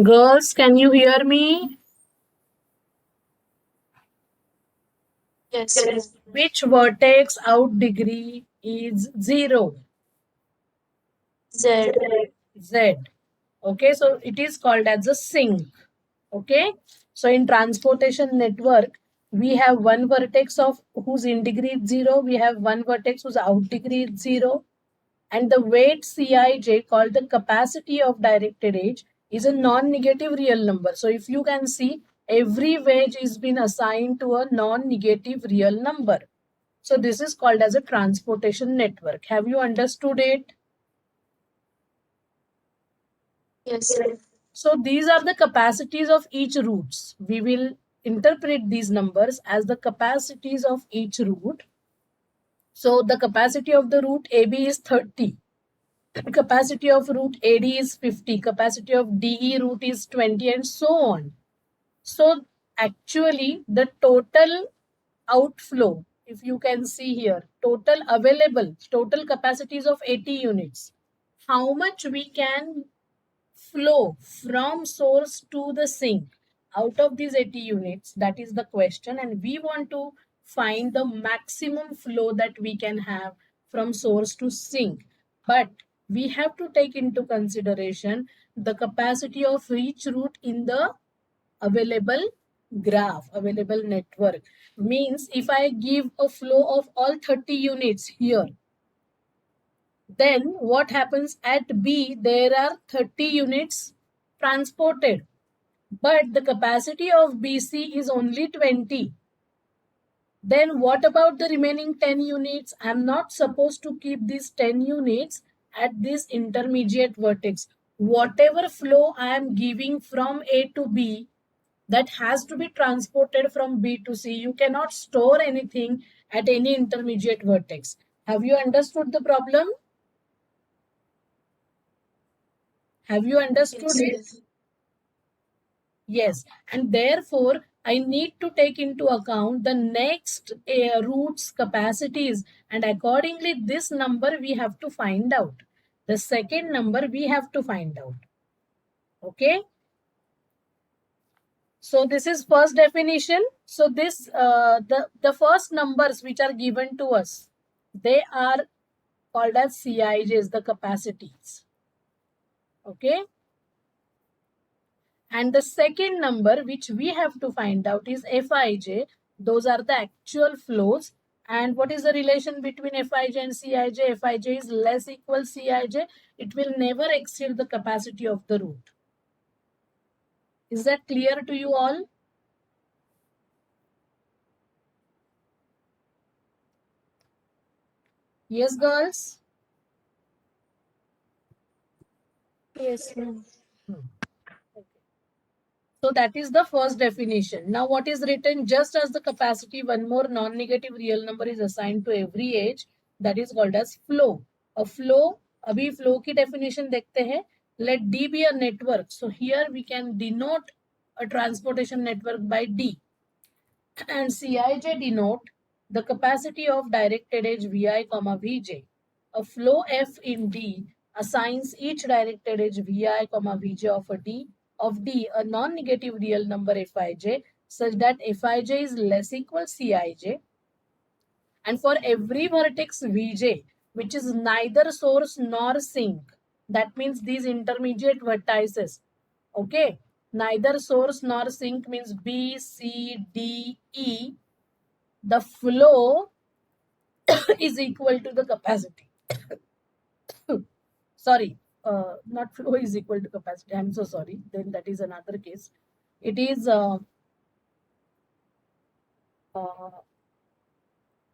Girls, can you hear me? Yes, ma'am. Which vertex out degree is 0? Z. Z. Okay, so it is called as a sink. Okay, so in transportation network, we have one vertex of whose in degree is 0. We have one vertex whose out degree is 0. And the weight Cij, called the capacity of directed edge, is a non-negative real number. So if you can see, every wedge is been assigned to a non-negative real number. So this is called as a transportation network. Have you understood it? Yes, ma'am. So these are the capacities of each routes. We will interpret these numbers as the capacities of each route. So the capacity of the route AB is 30. Capacity of route AD is 50. Capacity of DE route is 20 and so on. So actually the total outflow, if you can see here, total capacities of 80 units. How much we can flow from source to the sink out of these 80 units, that is the question, and we want to find the maximum flow that we can have from source to sink. But we have to take into consideration the capacity of each route in the available available network. Means if I give a flow of all 30 units here, then what happens at B? There are 30 units transported, but the capacity of BC is only 20. Then what about the remaining 10 units? I'm not supposed to keep these 10 units at this intermediate vertex. Whatever flow I am giving from A to B, that has to be transported from B to C. You cannot store anything at any intermediate vertex. Have you understood the problem? Have you understood Yes, it? ma'am. Yes, and therefore I need to take into account the next route's capacities, and accordingly, this number we have to find out. The second number we have to find out. Okay, so this is first definition. So this the first numbers which are given to us, they are called as CIJs, the capacities. Okay, and the second number which we have to find out is Fij. Those are the actual flows. And what is the relation between Fij and Cij? Fij is less equal Cij. It will never exceed the capacity of the route. Is that clear to you all? Yes, girls? Yes, ma'am. So that is the first definition. Now what is written? Just as the capacity, one more non-negative real number is assigned to every edge, that is called as flow. A flow, abhi flow ki definition dekhte hain. Let D be a network. So here we can denote a transportation network by D. And Cij denote the capacity of directed edge Vi, Vj. A flow F in D assigns each directed edge Vi, Vj of D a non-negative real number Fij such that Fij is less equal Cij, and for every vertex Vj which is neither source nor sink, that means these intermediate vertices, okay, neither source nor sink means B, C, D, E, the flow is equal to the capacity. Sorry, not flow is equal to capacity. I'm so sorry. Then that is another case. It is uh,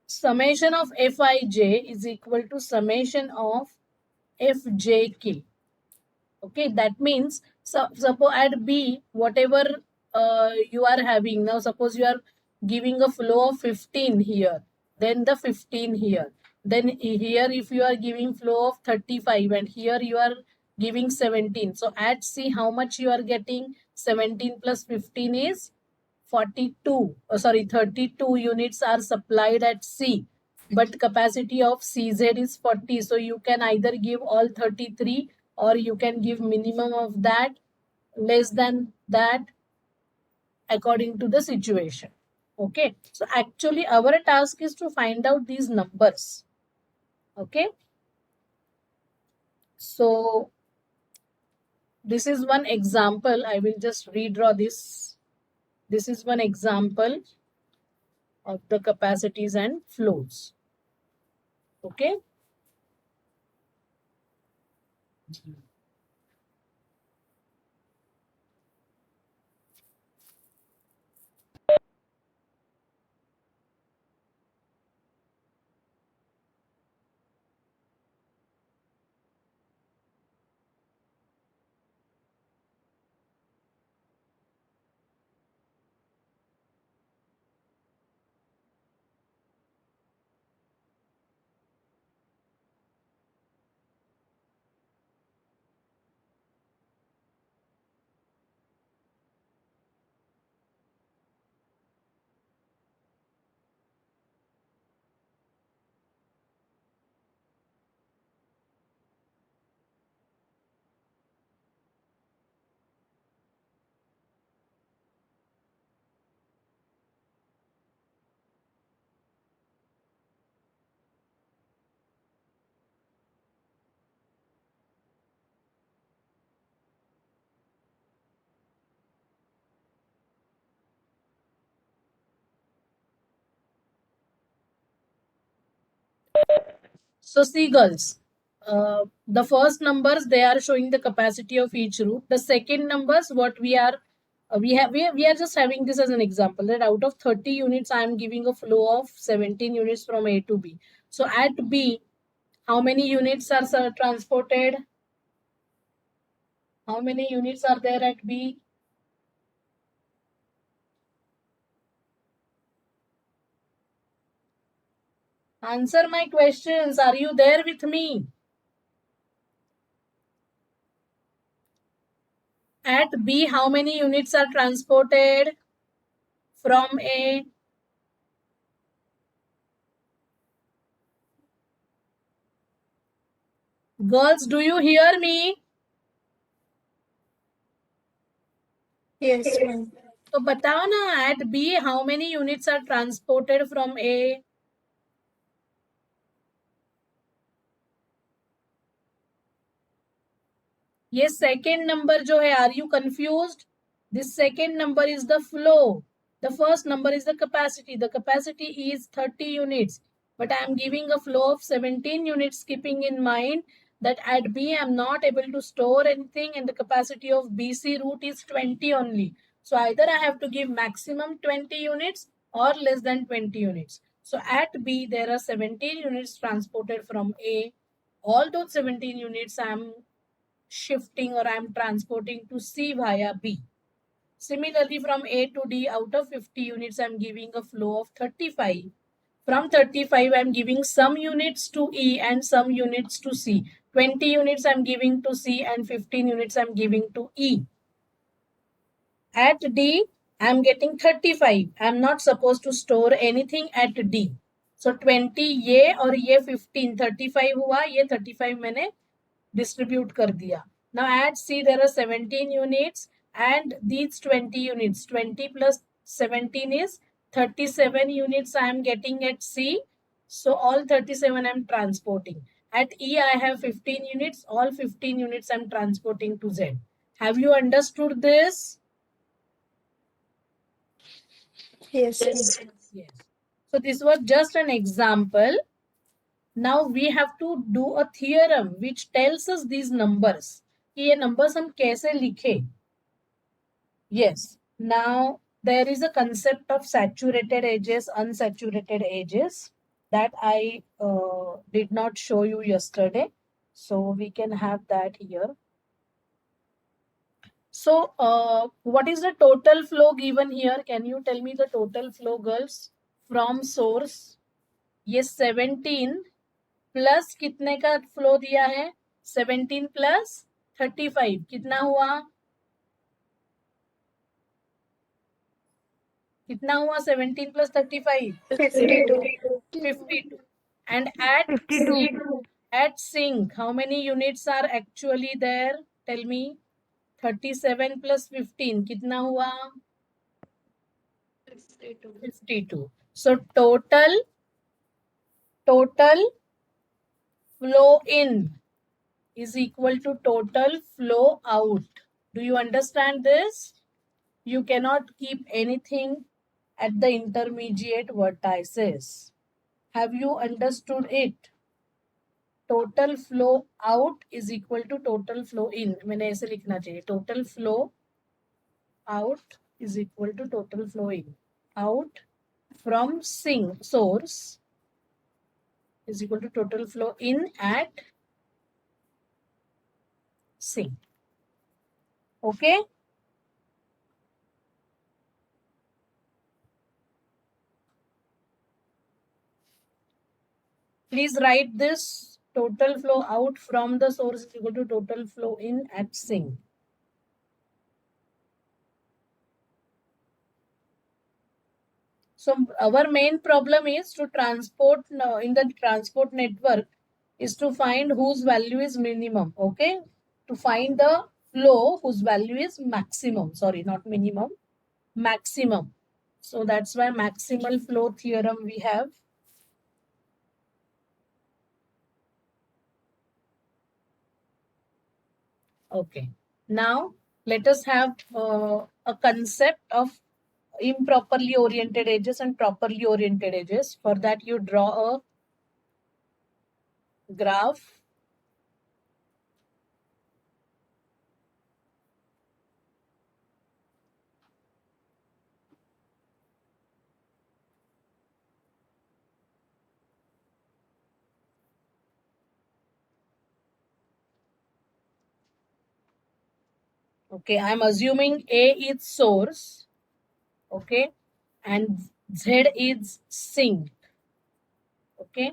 summation of Fij is equal to summation of Fjk. Okay, that means suppose at B, whatever you are having now, suppose you are giving a flow of 15 here, then the 15 here. Then here, if you are giving flow of 35 and here you are giving 17. So at C, how much you are getting? 17 plus 15 is 42. Oh, sorry, 32 units are supplied at C. But capacity of CZ is 40. So you can either give all 33 or you can give minimum of that. less than that according to the situation. Okay, so actually our task is to find out these numbers. Okay, so this is one example. I will just redraw this. This is one example of the capacities and flows. Okay. So see girls, the first numbers, they are showing the capacity of each root. The second numbers, what we are we are just having this as an example, that out of 30 units I am giving a flow of 17 units from A to B. So at B, how many units are transported? How many units are there at B? Answer my questions. Are you there with me? At B, how many units are transported from A? Girls, do you hear me? Yes, ma'am. तो बताओ ना, at B how many units are transported from A? ये second number जो है, are you confused? This second number is the flow. The first number is the capacity. The capacity is 30 units, but I am giving a flow of 17 units, keeping in mind that at B I am not able to store anything and the capacity of BC route is 20 only. So either I have to give maximum 20 units or less than 20 units. So at B there are 17 units transported from A. All those 17 units I am shifting or I am transporting to C via B. Similarly, from A to D, out of 50 units, I am giving a flow of 35. From 35, I am giving some units to E and some units to C. 20 units I am giving to C and 15 units I am giving to E. At D, I am getting 35. I am not supposed to store anything at D. So 20 ये और ये 15, 35 हुआ, ये 35 मैंने distribute कर दिया. Now at C there are 17 units and these 20 units, 20 plus 17 is 37 units I am getting at C. So all 37 I am transporting. At E I have 15 units, all 15 units I am transporting to Z. Have you understood this? Yes, ma'am. Yes. So this was just an example. Now we have to do a theorem which tells us these numbers. कि ये numbers हम कैसे लिखें? Yes. Now there is a concept of saturated edges, unsaturated edges that I did not show you yesterday. So we can have that here. So what is the total flow given here? Can you tell me the total flow, girls? From source. Yes, 17 plus कितने का flow दिया है? 17 plus 35 कितना हुआ? कितना हुआ 17 plus 35? 52. 52. And at 52. at sink, how many units are actually there? Tell me. 37 plus 15 कितना हुआ? 52. So total flow in is equal to total flow out. Do you understand this? You cannot keep anything at the intermediate vertices. Have you understood it? Total flow out is equal to total flow in. मैंने ऐसे लिखना चाहिए. Total flow out is equal to total flow in. Out from sink source is equal to total flow in at sink. Okay? Please write this. Total flow out from the source is equal to total flow in at sink. So our main problem is to transport in the transport network is to find whose value is minimum. Okay? To find the flow whose value is maximum. Sorry, not minimum. Maximum. So that's why maximal flow theorem we have. Okay. Now let us have a concept of improperly oriented edges and properly oriented edges. For that you draw a graph. Okay, I am assuming A is source. Okay, and Z is sink. Okay,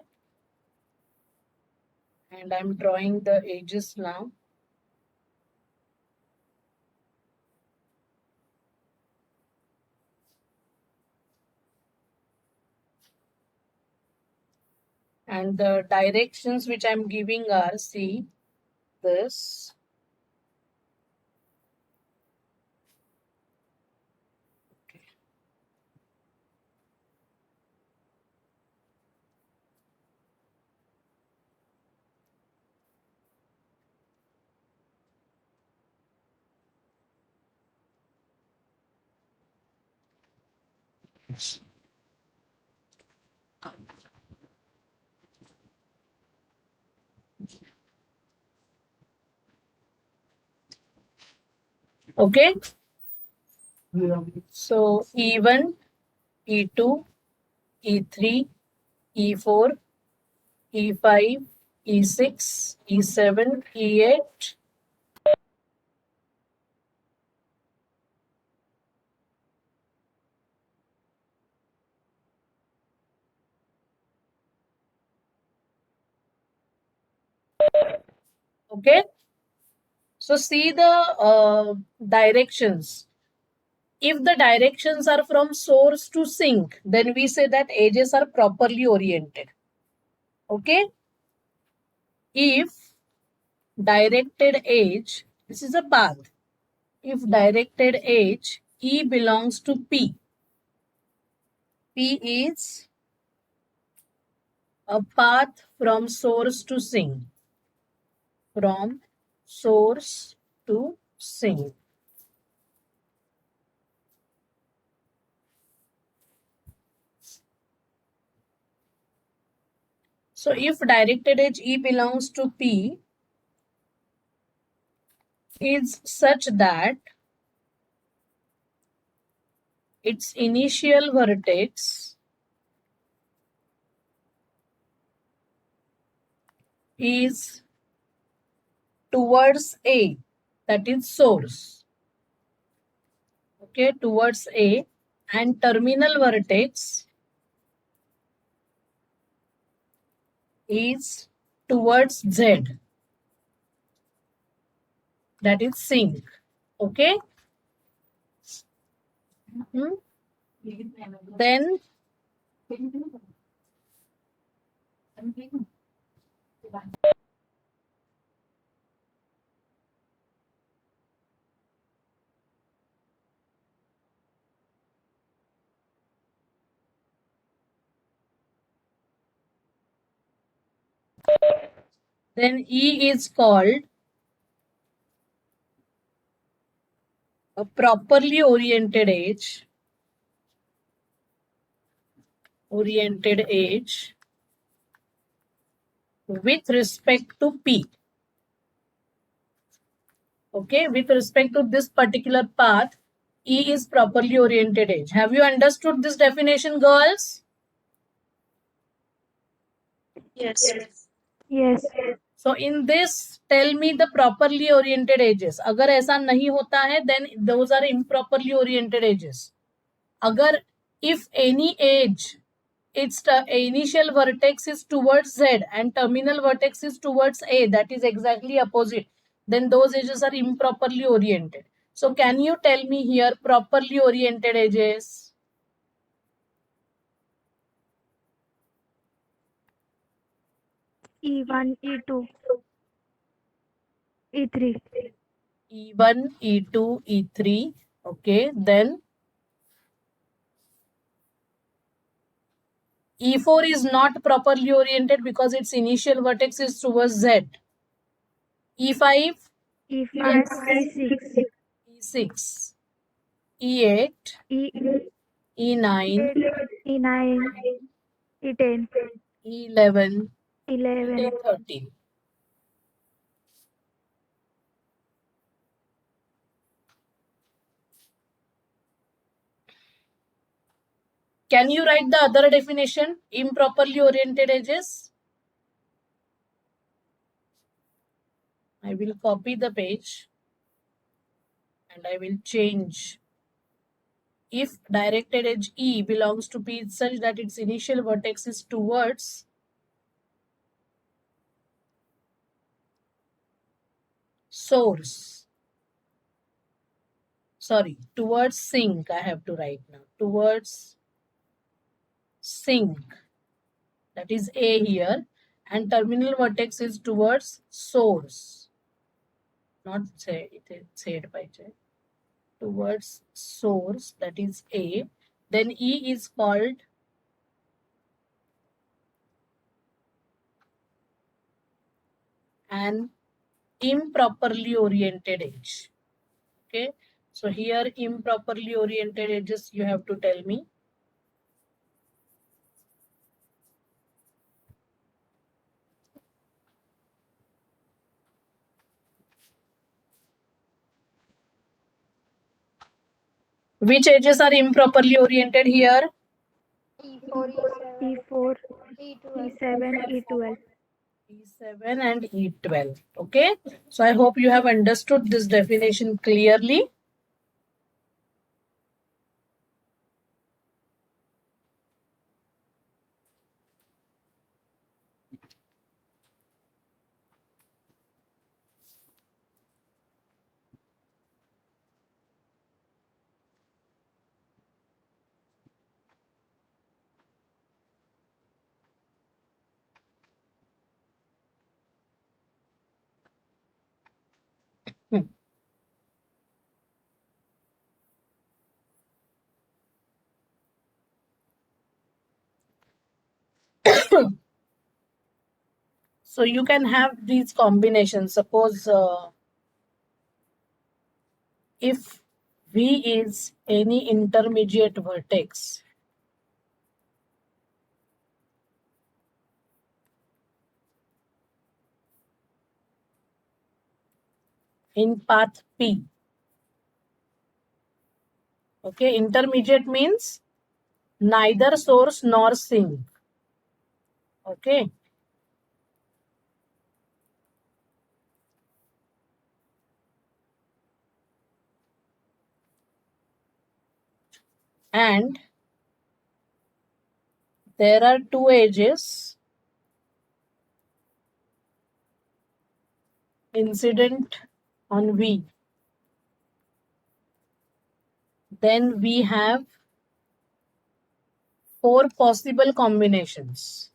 and I'm drawing the edges now. And the directions which I'm giving are, see, this. Okay. Okay. So E1, E2, E3, E4, E5, E6, E7, E8. Okay. So see the directions. If the directions are from source to sink, then we say that edges are properly oriented. Okay. If directed edge, this is a path. If directed edge E belongs to P, P is a path from source to sink. From source to sink. So if directed edge E belongs to P is such that its initial vertex is towards A, that is source. Okay, towards A, and terminal vertex is towards Z, that is sink. Okay. Then then E is called a properly oriented edge. With respect to P. Okay, with respect to this particular path, E is properly oriented edge. Have you understood this definition, girls? Yes. Yes. So in this, tell me the properly oriented edges. अगर ऐसा नहीं होता है, then those are improperly oriented edges. अगर if any edge, its initial vertex is towards Z and terminal vertex is towards A, that is exactly opposite, then those edges are improperly oriented. So can you tell me here properly oriented edges? E1, E2, E3. E1, E2, E3. Okay, then E4 is not properly oriented because its initial vertex is towards Z. E5, E5, E6, E6, E8, E8, E9, E9, E10, E11, 11. E13. Can you write the other definition? Improperly oriented edges. I will copy the page and I will change. If directed edge E belongs to P such that its initial vertex is towards source. Sorry, towards sink, I have to write now. Towards sink. That is A here. And terminal vertex is towards source. Not say it is said by J. Towards source, that is A. Then E is called an improperly oriented edge. Okay. So here improperly oriented edges you have to tell me. Which edges are improperly oriented here? E4, E4, E12. E7, E12. E7 and E12. Okay. So I hope you have understood this definition clearly. So you can have these combinations. Suppose if V is any intermediate vertex, in path P. Okay, intermediate means neither source nor sink. Okay. And there are two edges incident on V. Then we have 4 possible combinations.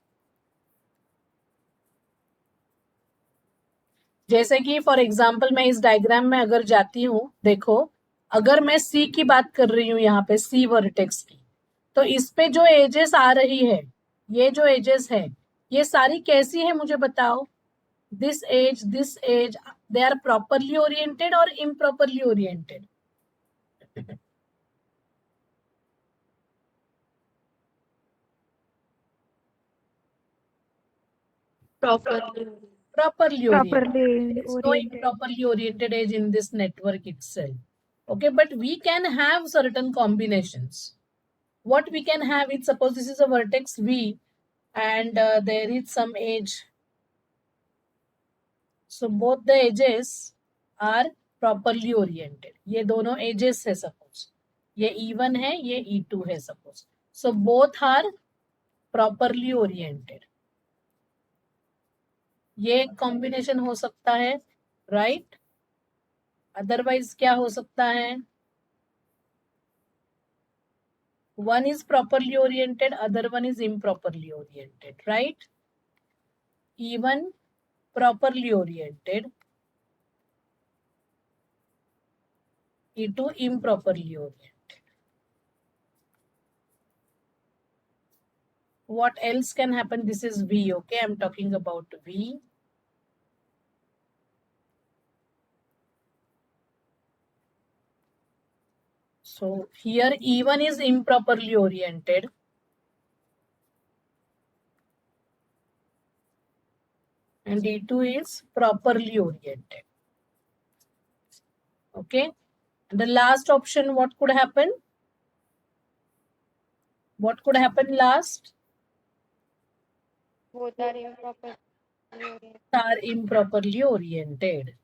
जैसे कि for example मैं इस diagram में अगर जाती हूँ, देखो अगर मैं सी की बात कर रही हूँ यहाँ पे सी वर्टेक्स की, तो इस पे जो एजेस आ रही है, ये जो एजेस है ये सारी कैसी है मुझे बताओ. This age, they are properly oriented or improperly oriented? Properly. Properly oriented. Properly There is no oriented. improperly oriented age in this network itself. Okay, but we can have certain combinations. What we can have is, suppose this is a vertex V and there is some edge. So both the edges are properly oriented. ये दोनों edges है suppose. ये E1 है, ये E2 है suppose. So both are properly oriented. ये combination हो सकता है, राइट. अदरवाइज क्या हो सकता है? one is properly oriented, other one is improperly oriented, right? E1 properly oriented, E2 improperly oriented. What else can happen? This is V, okay? I'm talking about V. So here E1 is improperly oriented. And E2 is properly oriented. Okay. And the last option, what could happen? What could happen last? Both are improperly oriented. Are improperly oriented.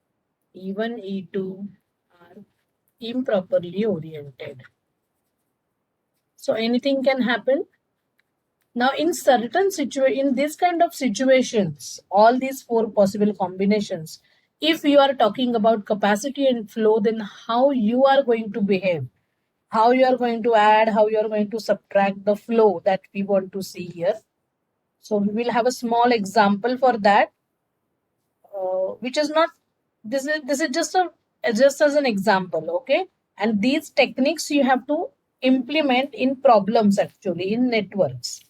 E1, E2 are improperly oriented. So anything can happen. Now in certain in this kind of situations, all these four possible combinations, if you are talking about capacity and flow, then how you are going to behave, how you are going to add, how you are going to subtract the flow, that we want to see here. So we will have a small example for that, which is not, this is just as an example, okay? And these techniques you have to implement in problems, actually in networks.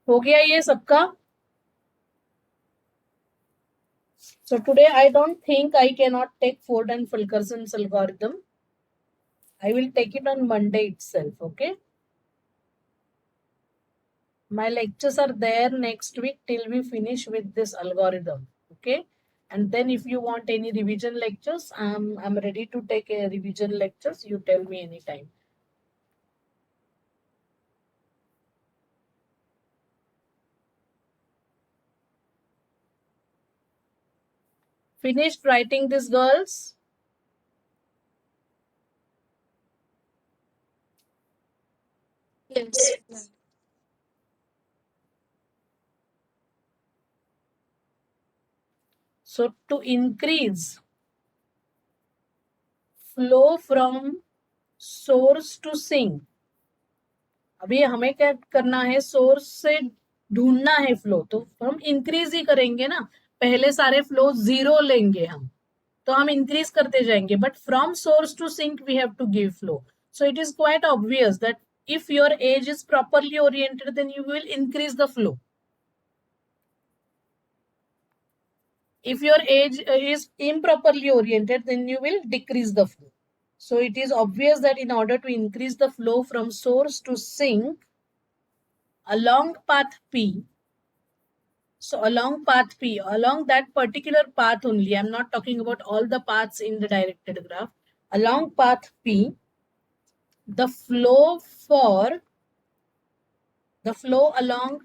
हो गया ये सबका? So today I don't think I cannot take Ford and Fulkerson's algorithm. I will take it on Monday itself, okay? My lectures are there next week till we finish with this algorithm, okay? And then if you want any revision lectures, I'm ready to take a revision lectures. You tell me anytime. Finished writing this, girls? Yes. So to increase flow from source to sink, अभी हमें क्या करना है? Source से ढूंढना है flow, तो हम इंक्रीज ही करेंगे ना. पहले सारे फ्लो 0 लेंगे हम, तो हम इंक्रीज करते जाएंगे. But from source to sink we have to give flow. So it is quite obvious that if your edge is properly oriented, then you will increase the flow. If your edge is improperly oriented, then you will decrease the flow. So it is obvious that in order to increase the flow from source to sink along path P, so along path P, along that particular path only, I'm not talking about all the paths in the directed graph, along path P, the flow along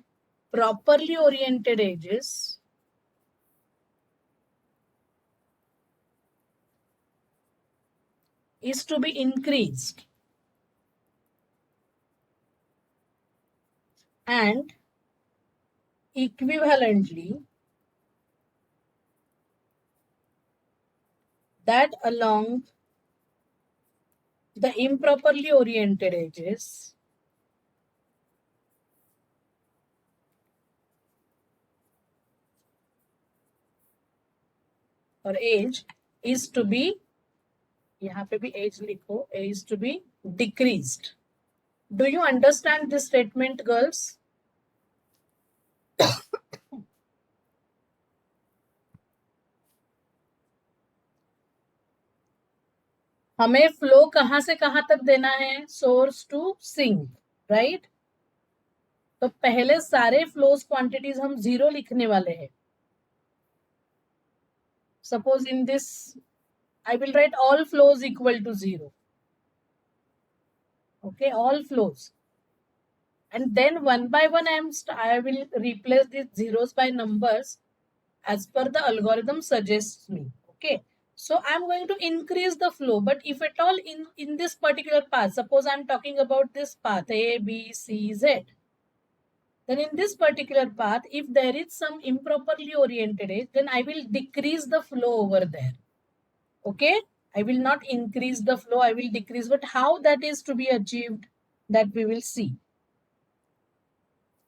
properly oriented edges is to be increased, and equivalently that along the improperly oriented edges or edge is to be, यहाँ पे भी edge लिखो, is to be decreased. Do you understand this statement, girls? हमें flow कहां से कहां तक देना है? Source to sink, right? तो पहले सारे फ्लोज क्वांटिटीज हम 0 लिखने वाले हैं. Suppose in this, I will write all flows equal to 0. Okay, all flows. And then one by one, I will replace these zeros by numbers as per the algorithm suggests me. Okay, so I'm going to increase the flow. But if at all in this particular path, suppose I'm talking about this path A, B, C, Z. Then in this particular path, if there is some improperly oriented edge, then I will decrease the flow over there. Okay, I will not increase the flow, I will decrease. But how that is to be achieved, that we will see.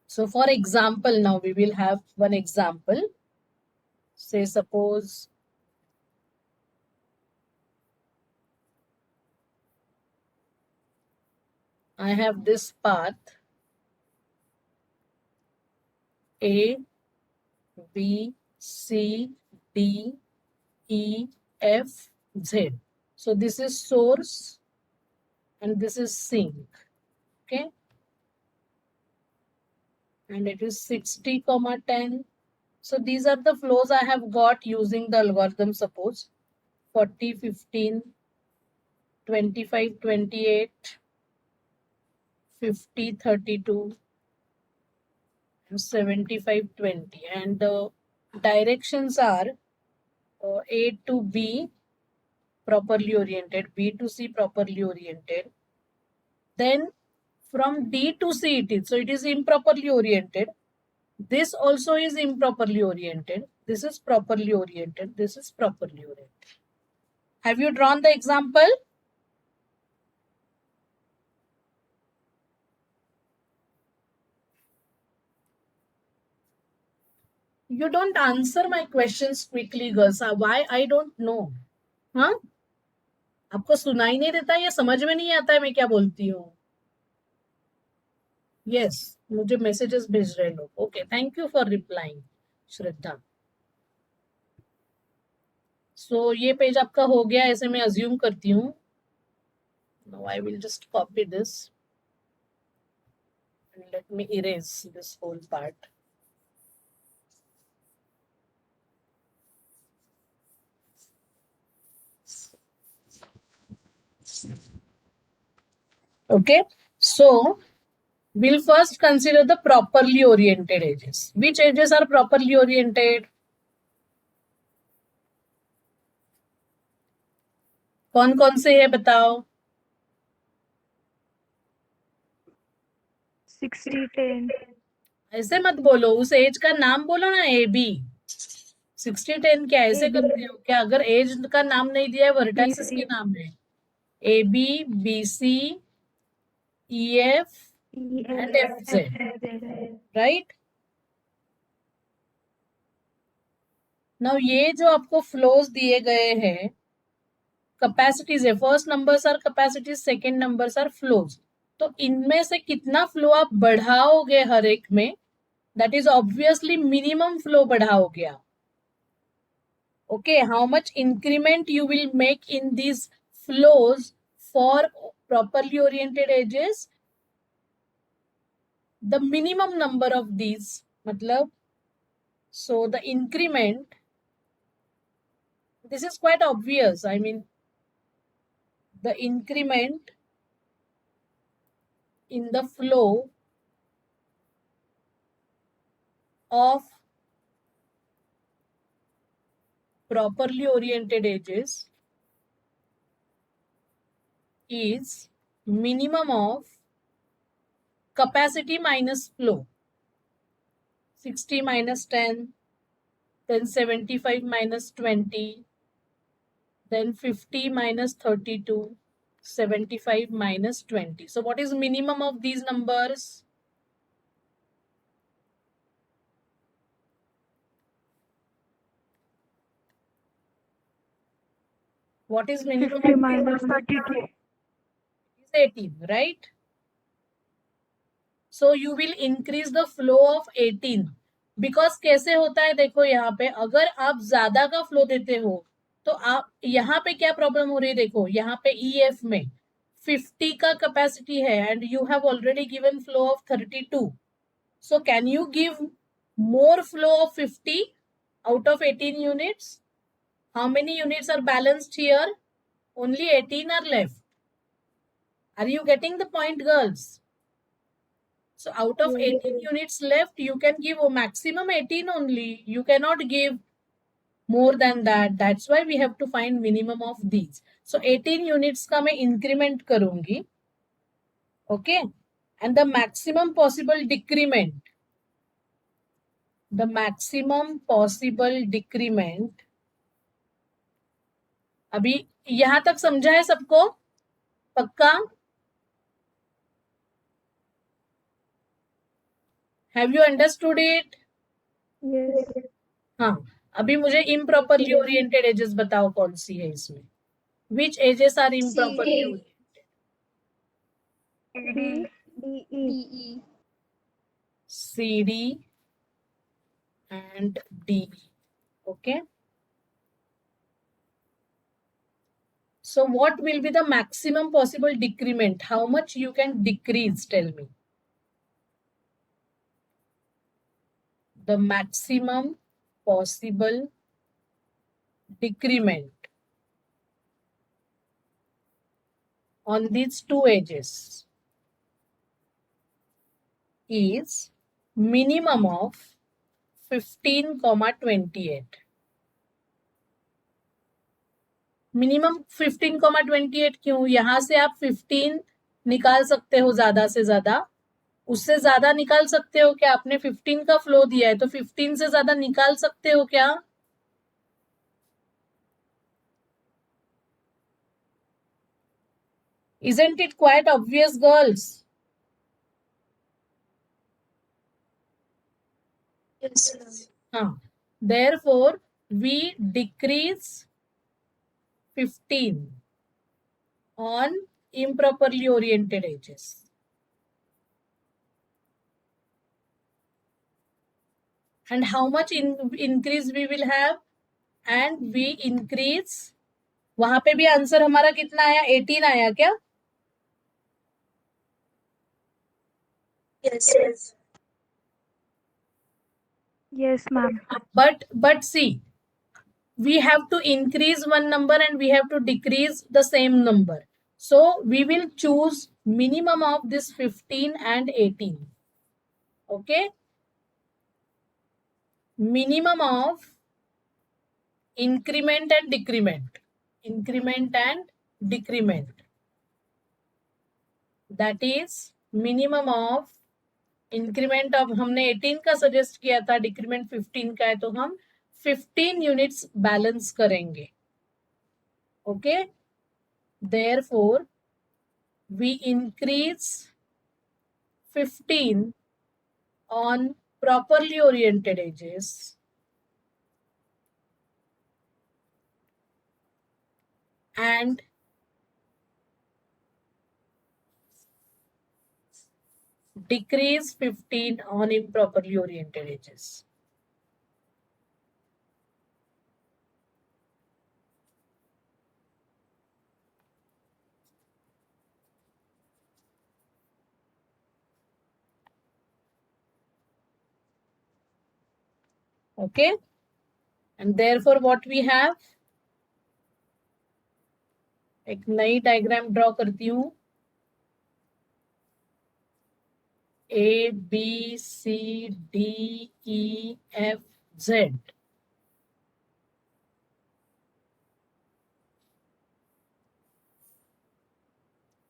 So for example, now we will have one example. Say suppose I have this path A, B, C, D, E, F, Z. So this is source and this is sink. Okay, and it is 60, 10. So these are the flows I have got using the algorithm. Suppose 40, 15, 25, 28, 50, 32, and 75, 20. And the directions are A to B properly oriented, B to C properly oriented. Then from D to C it is. So it is improperly oriented. This also is improperly oriented. This is properly oriented. This is properly oriented. Have you drawn the example? You don't answer my questions quickly, girls. Why? I don't know. हाँ? आपको सुनाई नहीं देता या समझ में नहीं आता है मैं क्या बोलती हूँ? यस, मुझे मैसेजेस भेज रहे लोग. Okay, thank you for replying, Shraddha. So ये पेज आपका हो गया ऐसे मैं अज्यूम करती हूँ. Now I will just copy this and let me erase this whole part. Okay, so we'll first consider the properly oriented edges. Which edges are properly oriented? कौन कौन से है बताओ? 60, 10. ऐसे मत बोलो, उस एज का नाम बोलो ना. ए बी 60, 10 क्या ऐसे AB. करते हो क्या? अगर एज का नाम नहीं दिया है, वर्टाइसिस BC. के नाम है A B, B C, E F and F Z, right? Now ये जो आपको फ्लोज दिए गए हैं, कैपेसिटीज है. First numbers are capacities, second numbers are flows. तो इनमें से कितना फ्लो आप बढ़ाओगे हर एक में, that is obviously minimum flow बढ़ाओगे आप. Okay, how much increment you will make in these flows for properly oriented edges? The minimum number of these, matlab, so the increment, this is quite obvious. I mean, the increment in the flow of properly oriented edges is minimum of capacity minus flow. 60 minus 10, then 75 minus 20, then 50 minus 32, 75 minus 20. So what is minimum of these numbers? What is minimum? 50 minus 32. Is 18, right? So you will increase the flow of 18 because कैसे होता है देखो यहाँ पे अगर आप ज्यादा का फ्लो देते हो तो आप यहाँ पे क्या प्रॉब्लम हो रही है देखो यहाँ पे EF में 50 का कैपेसिटी है and you have already given flow of 32 so can you give more flow of 50 out of 18 units? How many units are balanced here? Only 18 are left. Are you getting the point, girls? So out of 18 units left, you can give a maximum 18 only. You cannot give more than that. That's why we have to find minimum of these. So 18 units का मैं increment करूंगी. Okay. And the maximum possible decrement. The maximum possible decrement. अभी यहां तक समझा है सबको पक्का? Have you understood it? Yes. हाँ, अभी मुझे इम्प्रॉपरली ओरिएंटेड एजेस बताओ कौन सी है इसमें. Which edges are improperly oriented? C, D, E. DE. CD and DE. Okay. So what will be the maximum possible decrement? How much you can decrease? Tell me. The maximum possible decrement on these two edges is minimum of 15,28. Minimum 15,28 क्यों? यहां से आप 15 निकाल सकते हो ज्यादा से ज्यादा, उससे ज्यादा निकाल सकते हो क्या? आपने 15 का फ्लो दिया है तो 15 से ज्यादा निकाल सकते हो क्या? Isn't it quite obvious, girls? Yes. हाँ. Therefore, we decrease 15 on improperly oriented edges. And how much increase we will have? And we increase, वहां पे भी आंसर हमारा कितना आया? 18 आया क्या? Yes. Yes, ma'am. But see, we have to increase one number and we have to decrease the same number. So we will choose minimum of this 15 and 18. Okay? Minimum of increment and decrement. Increment and decrement. That is minimum of increment of हमने 18 का suggest किया था, decrement 15 का है तो हम 15 units balance करेंगे. Okay, therefore we increase 15 on properly oriented edges and decrease 15 on improperly oriented edges. Okay, and therefore what we have, एक नई डायग्राम ड्रॉ करती हूं. A, B, C, D, E, F, Z.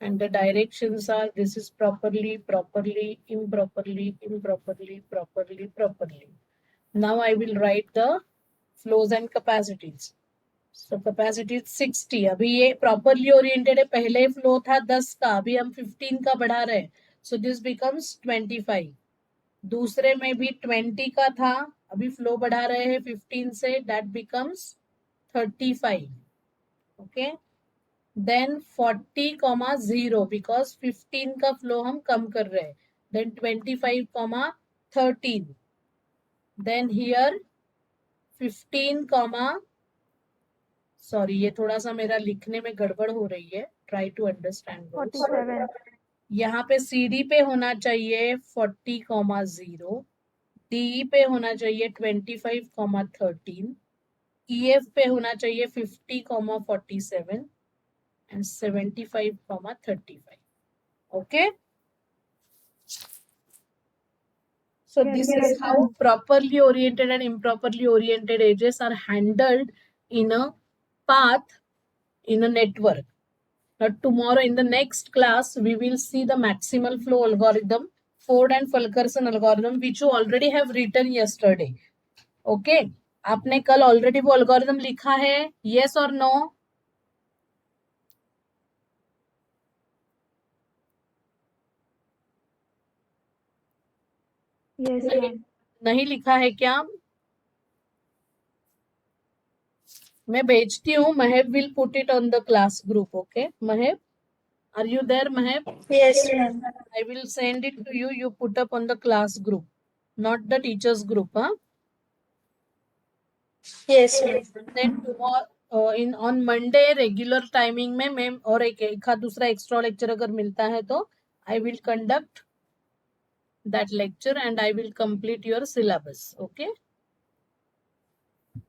And the directions are, this is properly, properly, improperly, improperly, properly, properly. Now I will write the flows and capacities. So capacity is 60. अभी ये properly oriented है, पहले flow था 10 का, अभी हम 15 का बढ़ा रहे हैं. So this becomes 25. दूसरे में भी 20 का था, अभी फ्लो बढ़ा रहे हैं 15 से, that becomes 35. Okay, then 40,0 because 15 का फ्लो हम कम कर रहे हैं, then 25 comma 13, then here 15 comma, sorry ये थोड़ा सा मेरा लिखने में गड़बड़ हो रही है, ट्राई टू अंडरस्टैंड। 47. यहाँ पे CD पे होना चाहिए 40,0, DE पे होना चाहिए 25,13, EF पे होना चाहिए 50,47 and 75,35. Okay. So this Yes, is how properly oriented and improperly oriented edges are handled in a path in a network. Now tomorrow in the next class we will see the maximal flow algorithm, Ford and Fulkerson algorithm, which you already have written yesterday. Okay, आपने कल already वो algorithm लिखा है? Yes or no? Yes, ma'am. नहीं लिखा है क्या? मैं भेजती हूँ. महब will put it on the class group. Okay, महब, are you there, महब? Yes, ma'am. I will send it to you. You put up on the class group, not the teachers group. Huh? Yes, ma'am. Then tomorrow, on Monday regular timing में मैं और एक आध दूसरा extra lecture अगर मिलता है तो I will conduct that lecture and I will complete your syllabus. Okay.